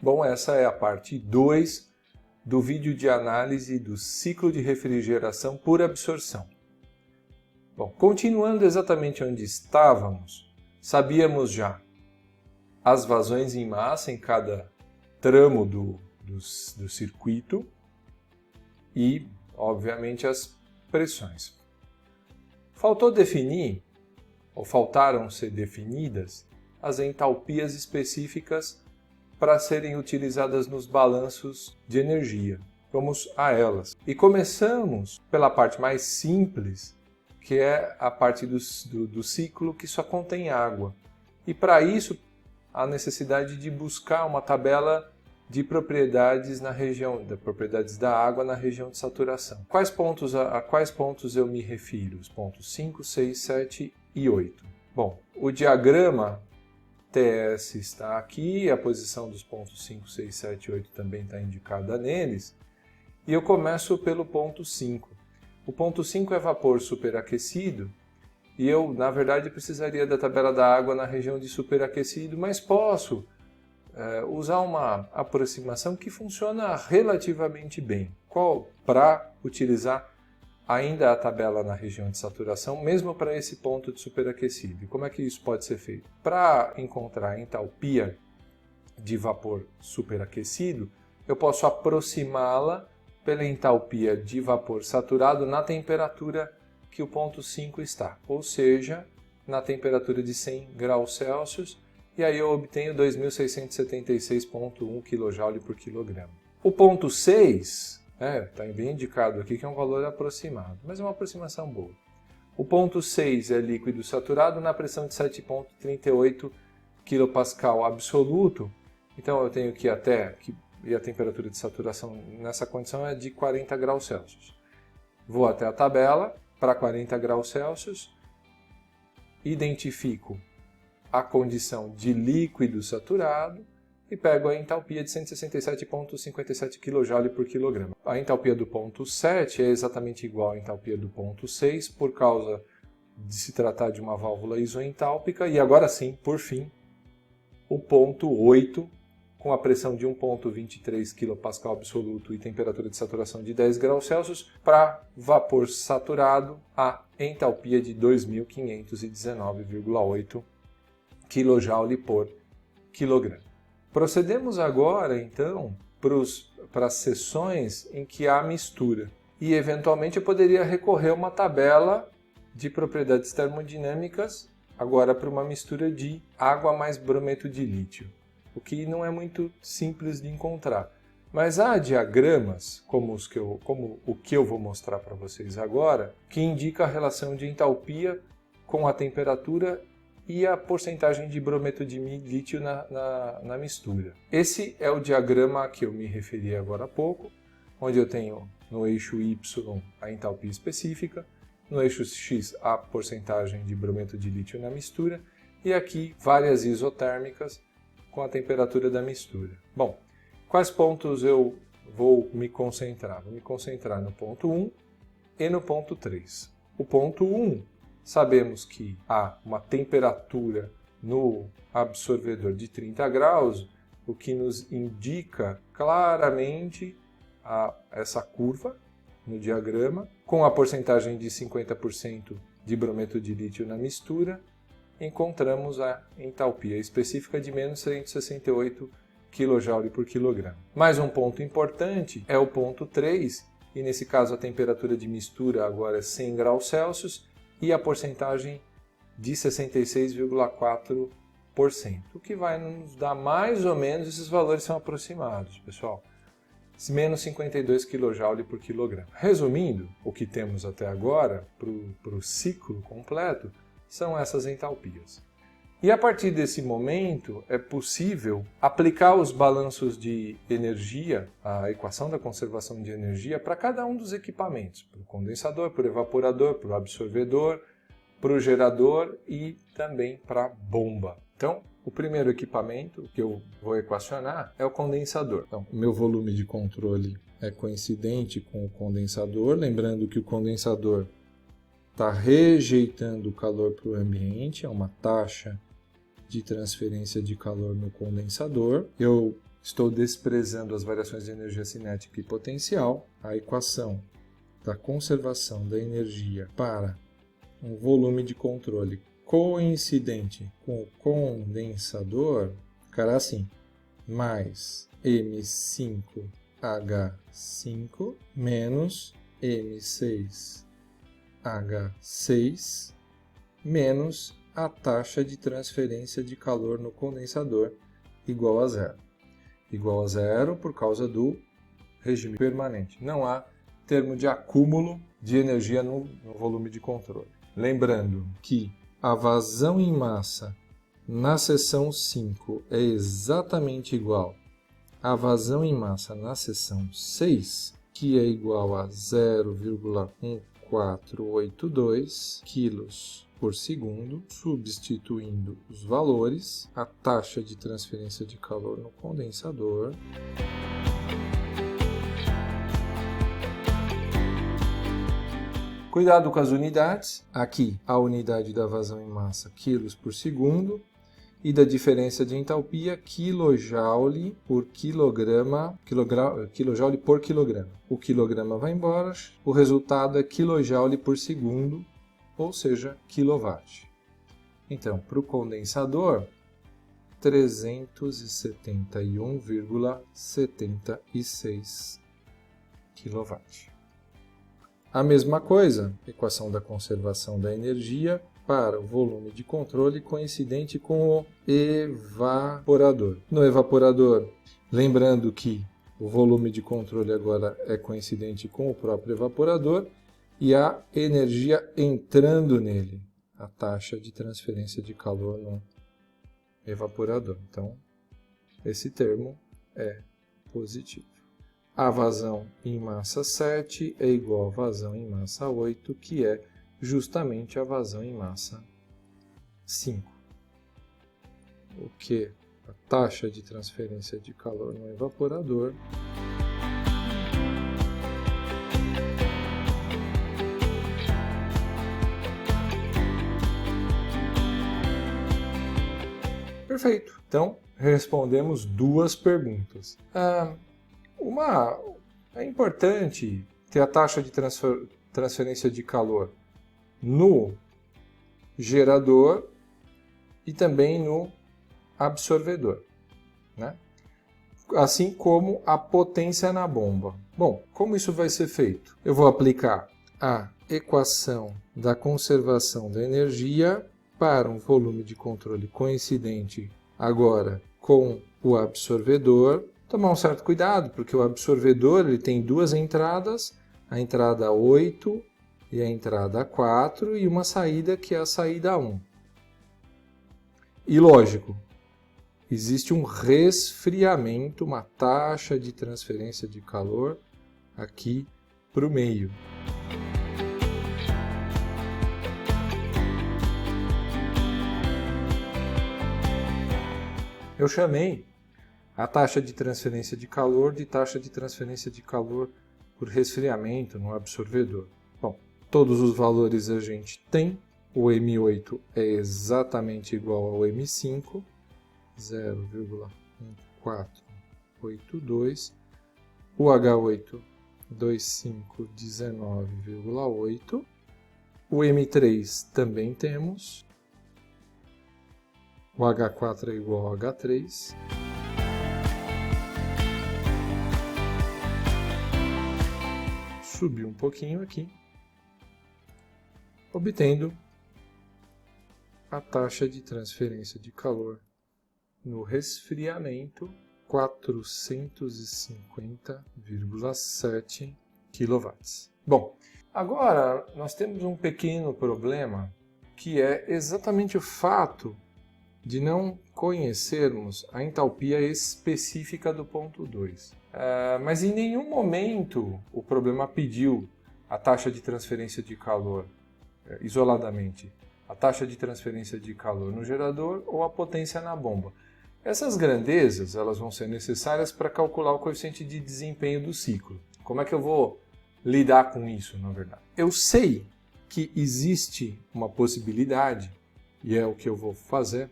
Bom, essa é a parte 2 do vídeo de análise do ciclo de refrigeração por absorção. Bom, continuando exatamente onde estávamos, sabíamos já as vazões em massa em cada tramo do circuito e, obviamente, as pressões. Faltou definir, ou faltaram ser definidas, as entalpias específicas para serem utilizadas nos balanços de energia. Vamos a elas. E começamos pela parte mais simples, que é a parte do ciclo que só contém água. E para isso, há necessidade de buscar uma tabela de propriedades propriedades da água na região de saturação. A quais pontos eu me refiro? Os pontos 5, 6, 7 e 8. Bom, o diagrama TS está aqui, a posição dos pontos 5, 6, 7 e 8 também está indicada neles. E eu começo pelo ponto 5. O ponto 5 é vapor superaquecido e eu, na verdade, precisaria da tabela da água na região de superaquecido, mas posso usar uma aproximação que funciona relativamente bem. Para utilizar ainda a tabela na região de saturação, mesmo para esse ponto de superaquecido. E como é que isso pode ser feito? Para encontrar a entalpia de vapor superaquecido, eu posso aproximá-la pela entalpia de vapor saturado na temperatura que o ponto 5 está, ou seja, na temperatura de 100 graus Celsius, e aí eu obtenho 2.676,1 kJ por quilograma. O ponto 6, está bem indicado aqui que é um valor aproximado, mas é uma aproximação boa. O ponto 6 é líquido saturado na pressão de 7,38 kPa absoluto, então eu tenho que ir e a temperatura de saturação nessa condição é de 40 graus Celsius. Vou até a tabela para 40 graus Celsius, identifico a condição de líquido saturado e pego a entalpia de 167,57 kJ por quilograma. A entalpia do ponto 7 é exatamente igual à entalpia do ponto 6 por causa de se tratar de uma válvula isoentálpica. E agora sim, por fim, o ponto 8 com a pressão de 1,23 kPa absoluto e temperatura de saturação de 10 graus Celsius para vapor saturado a entalpia de 2.519,8 kJ por quilograma. Procedemos agora, então, para as seções em que há mistura. E, eventualmente, eu poderia recorrer a uma tabela de propriedades termodinâmicas, agora para uma mistura de água mais brometo de lítio, o que não é muito simples de encontrar. Mas há diagramas, como o que eu vou mostrar para vocês agora, que indica a relação de entalpia com a temperatura e a porcentagem de brometo de lítio na mistura. Esse é o diagrama a que eu me referi agora há pouco, onde eu tenho no eixo Y a entalpia específica, no eixo X a porcentagem de brometo de lítio na mistura e aqui várias isotérmicas com a temperatura da mistura. Bom, quais pontos eu vou me concentrar? Vou me concentrar no ponto 1 e no ponto 3. O ponto 1, sabemos que há uma temperatura no absorvedor de 30 graus, o que nos indica claramente essa curva no diagrama, com a porcentagem de 50% de brometo de lítio na mistura, encontramos a entalpia específica de menos 168 kJ por quilograma. Mais um ponto importante é o ponto 3, e nesse caso a temperatura de mistura agora é 100 graus Celsius, e a porcentagem de 66,4%, o que vai nos dar mais ou menos, esses valores são aproximados, pessoal, menos 52 kJ por quilograma. Resumindo, o que temos até agora para o ciclo completo são essas entalpias. E a partir desse momento é possível aplicar os balanços de energia, a equação da conservação de energia, para cada um dos equipamentos, para o condensador, para o evaporador, para o absorvedor, para o gerador e também para a bomba. Então, o primeiro equipamento que eu vou equacionar é o condensador. Então, o meu volume de controle é coincidente com o condensador, lembrando que o condensador está rejeitando o calor para o ambiente, é uma taxa de transferência de calor no condensador. Eu estou desprezando as variações de energia cinética e potencial, a equação da conservação da energia para um volume de controle coincidente com o condensador ficará assim, mais M5H5 menos M6H6 menos a taxa de transferência de calor no condensador igual a zero. Igual a zero por causa do regime permanente. Não há termo de acúmulo de energia no volume de controle. Lembrando que a vazão em massa na seção 5 é exatamente igual à vazão em massa na seção 6, que é igual a 0,1482 kg por segundo, substituindo os valores, a taxa de transferência de calor no condensador Cuidado com as unidades. Aqui, a unidade da vazão em massa, quilos por segundo, e da diferença de entalpia, quilojoule por quilograma, quilojoule por quilograma. O quilograma vai embora, o resultado é quilojoule por segundo, ou seja, quilowatt. Então, para o condensador, 371,76 kW. A mesma coisa, equação da conservação da energia para o volume de controle coincidente com o evaporador. No evaporador, lembrando que o volume de controle agora é coincidente com o próprio evaporador e a energia entrando nele, a taxa de transferência de calor no evaporador. Então, esse termo é positivo. A vazão em massa 7 é igual a vazão em massa 8, que é justamente a vazão em massa 5. O que a taxa de transferência de calor no evaporador Perfeito. Então, respondemos duas perguntas. É importante ter a taxa de transferência de calor no gerador e também no absorvedor, né? Assim como a potência na bomba. Bom, como isso vai ser feito? Eu vou aplicar a equação da conservação da energia para um volume de controle coincidente agora com o absorvedor. Tomar um certo cuidado, porque o absorvedor ele tem duas entradas, a entrada 8 e a entrada 4, e uma saída que é a saída 1. E lógico, existe um resfriamento, uma taxa de transferência de calor aqui para o meio. Eu chamei a taxa de transferência de calor de taxa de transferência de calor por resfriamento no absorvedor. Bom, todos os valores a gente tem. O M8 é exatamente igual ao M5, 0,1482. O H8, 2519,8. O M3 também temos. O H4 é igual ao H3. Subir um pouquinho aqui, obtendo a taxa de transferência de calor no resfriamento, 450,7 kW. Bom, agora nós temos um pequeno problema, que é exatamente o fato de não conhecermos a entalpia específica do ponto 2. Mas em nenhum momento o problema pediu a taxa de transferência de calor isoladamente, a taxa de transferência de calor no gerador ou a potência na bomba. Essas grandezas elas vão ser necessárias para calcular o coeficiente de desempenho do ciclo. Como é que eu vou lidar com isso, na verdade? Eu sei que existe uma possibilidade, e é o que eu vou fazer,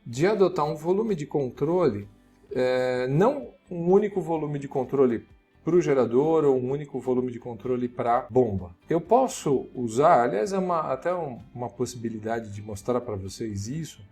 de adotar um volume de controle não um único volume de controle para o gerador ou um único volume de controle para a bomba. Eu posso usar, aliás, é até uma possibilidade de mostrar para vocês isso,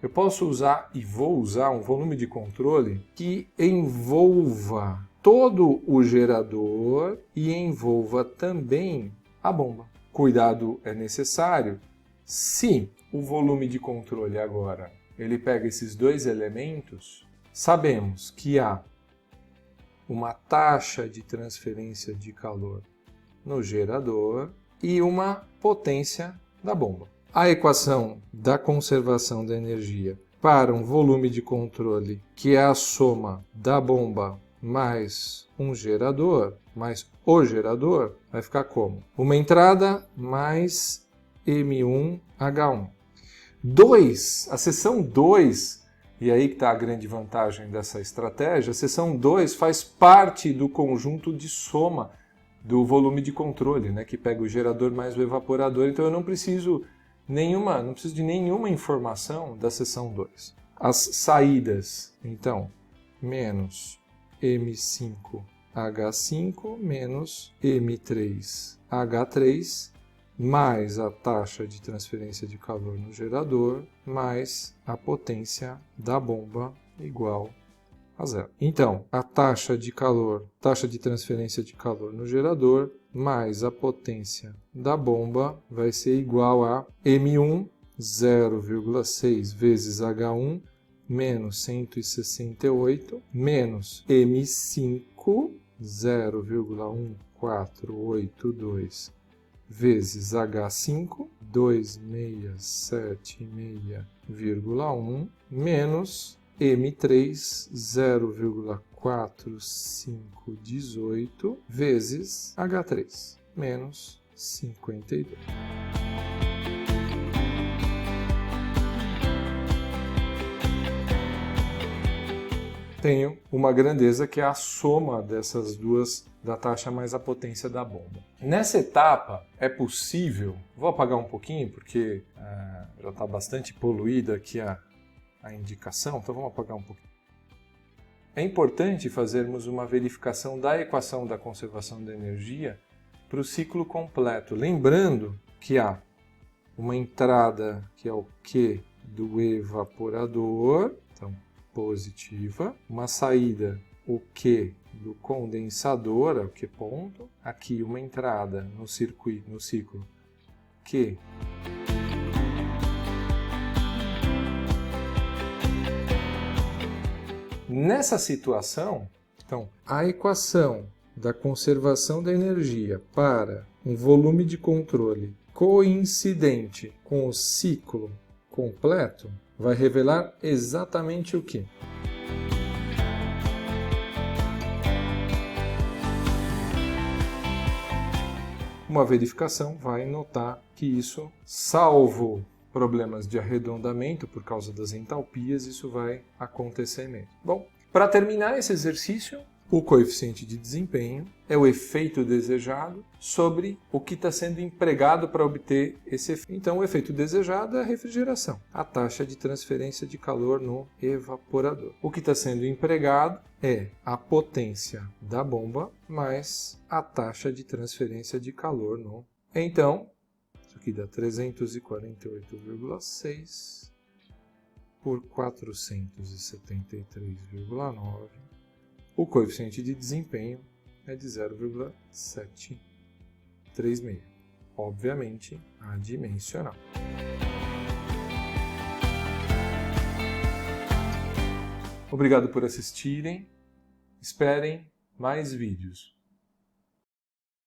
eu posso usar e vou usar um volume de controle que envolva todo o gerador e envolva também a bomba. Cuidado é necessário se o volume de controle agora ele pega esses dois elementos, sabemos que há uma taxa de transferência de calor no gerador e uma potência da bomba. A equação da conservação da energia para um volume de controle, que é a soma da bomba mais um gerador, mais o gerador, vai ficar como? Uma entrada mais M1H1. A seção 2, e aí que está a grande vantagem dessa estratégia, a seção 2 faz parte do conjunto de soma do volume de controle, né, que pega o gerador mais o evaporador, então eu não preciso de nenhuma informação da seção 2. As saídas, então, menos M5H5 menos M3H3 mais a taxa de transferência de calor no gerador mais a potência da bomba igual a zero. Então, a taxa de transferência de calor no gerador mais a potência da bomba vai ser igual a M1 0,6 vezes H1 menos 168 menos M5 0,1482 vezes H5 267,1 menos M3 0,4518 vezes H3 menos 52. Tenho uma grandeza que é a soma dessas duas, da taxa mais a potência da bomba. Nessa etapa é possível, vou apagar um pouquinho porque já está bastante poluída aqui a indicação, então vamos apagar um pouquinho. É importante fazermos uma verificação da equação da conservação da energia para o ciclo completo, lembrando que há uma entrada que é o Q do evaporador, então positiva, uma saída, o Q do condensador, o Q ponto, aqui uma entrada no ciclo Q nessa situação. Então, a equação da conservação da energia para um volume de controle coincidente com o ciclo completo vai revelar exatamente o quê? Uma verificação vai notar que isso, salvo problemas de arredondamento por causa das entalpias, isso vai acontecer mesmo. Bom, para terminar esse exercício, o coeficiente de desempenho é o efeito desejado sobre o que está sendo empregado para obter esse efeito. Então, o efeito desejado é a refrigeração, a taxa de transferência de calor no evaporador. O que está sendo empregado é a potência da bomba mais a taxa de transferência de calor no... Então, isso aqui dá 348,6 por 473,9. O coeficiente de desempenho é de 0,736. Obviamente, adimensional. Obrigado por assistirem. Esperem mais vídeos.